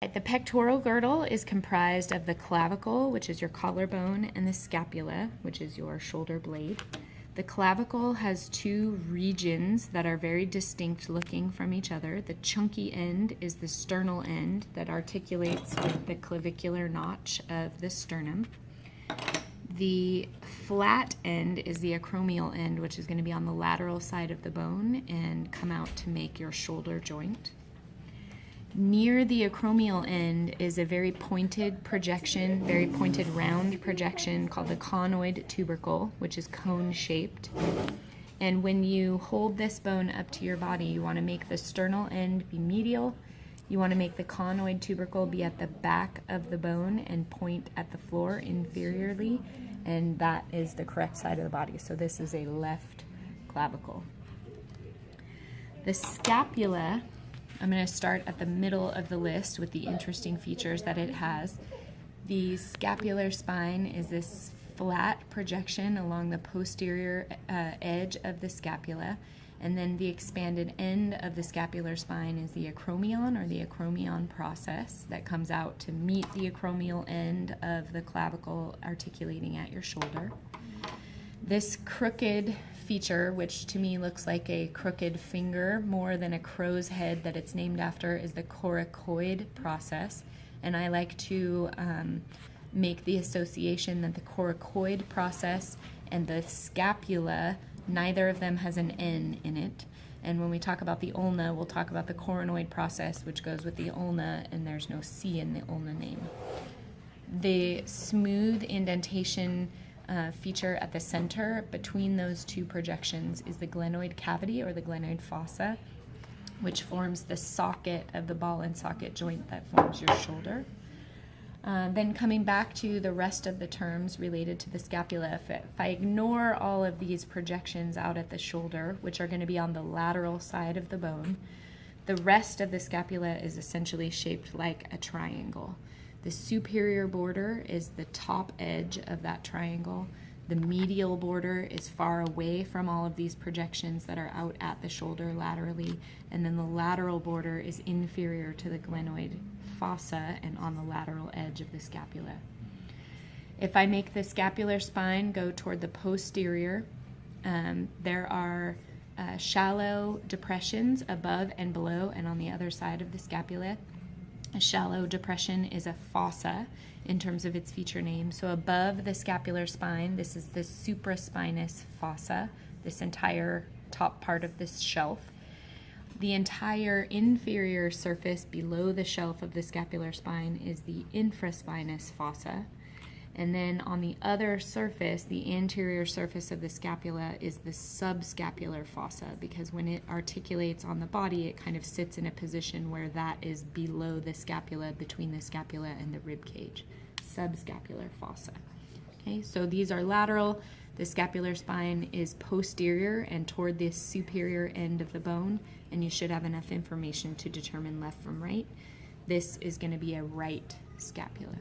The pectoral girdle is comprised of the clavicle, which is your collarbone, and the scapula, which is your shoulder blade. The clavicle has two regions that are very distinct looking from each other. The chunky end is the sternal end that articulates with the clavicular notch of the sternum. The flat end is the acromial end, which is going to be on the lateral side of the bone and come out to make your shoulder joint. Near the acromial end is a very pointed projection, very pointed round projection called the conoid tubercle, which is cone-shaped. And when you hold this bone up to your body, you want to make the sternal end be medial. You want to make the conoid tubercle be at the back of the bone and point at the floor inferiorly, and that is the correct side of the body. So this is a left clavicle. The scapula, I'm going to start at the middle of the list with the interesting features that it has. The scapular spine is this flat projection along the posterior edge of the scapula, and then the expanded end of the scapular spine is the acromion, or the acromion process, that comes out to meet the acromial end of the clavicle articulating at your shoulder. This crooked feature, which to me looks like a crooked finger more than a crow's head that it's named after, is the coracoid process. And I like to make the association that the coracoid process and the scapula, neither of them has an N in it. And when we talk about the ulna, we'll talk about the coronoid process, which goes with the ulna, and there's no C in the ulna name. The smooth indentation feature at the center between those two projections is the glenoid cavity, or the glenoid fossa, which forms the socket of the ball and socket joint that forms your shoulder. Then coming back to the rest of the terms related to the scapula, if I ignore all of these projections out at the shoulder, which are going to be on the lateral side of the bone, the rest of the scapula is essentially shaped like a triangle. The superior border is the top edge of that triangle. The medial border is far away from all of these projections that are out at the shoulder laterally, and then the lateral border is inferior to the glenoid fossa and on the lateral edge of the scapula. If I make the scapular spine go toward the posterior, there are shallow depressions above and below and on the other side of the scapula. A shallow depression is a fossa in terms of its feature name. So above the scapular spine, this is the supraspinous fossa, this entire top part of this shelf. The entire inferior surface below the shelf of the scapular spine is the infraspinous fossa. And then on the other surface, the anterior surface of the scapula, is the subscapular fossa, because when it articulates on the body, it kind of sits in a position where that is below the scapula, between the scapula and the rib cage. Subscapular fossa. Okay, so these are lateral. The scapular spine is posterior and toward the superior end of the bone, and you should have enough information to determine left from right. This is going to be a right scapula.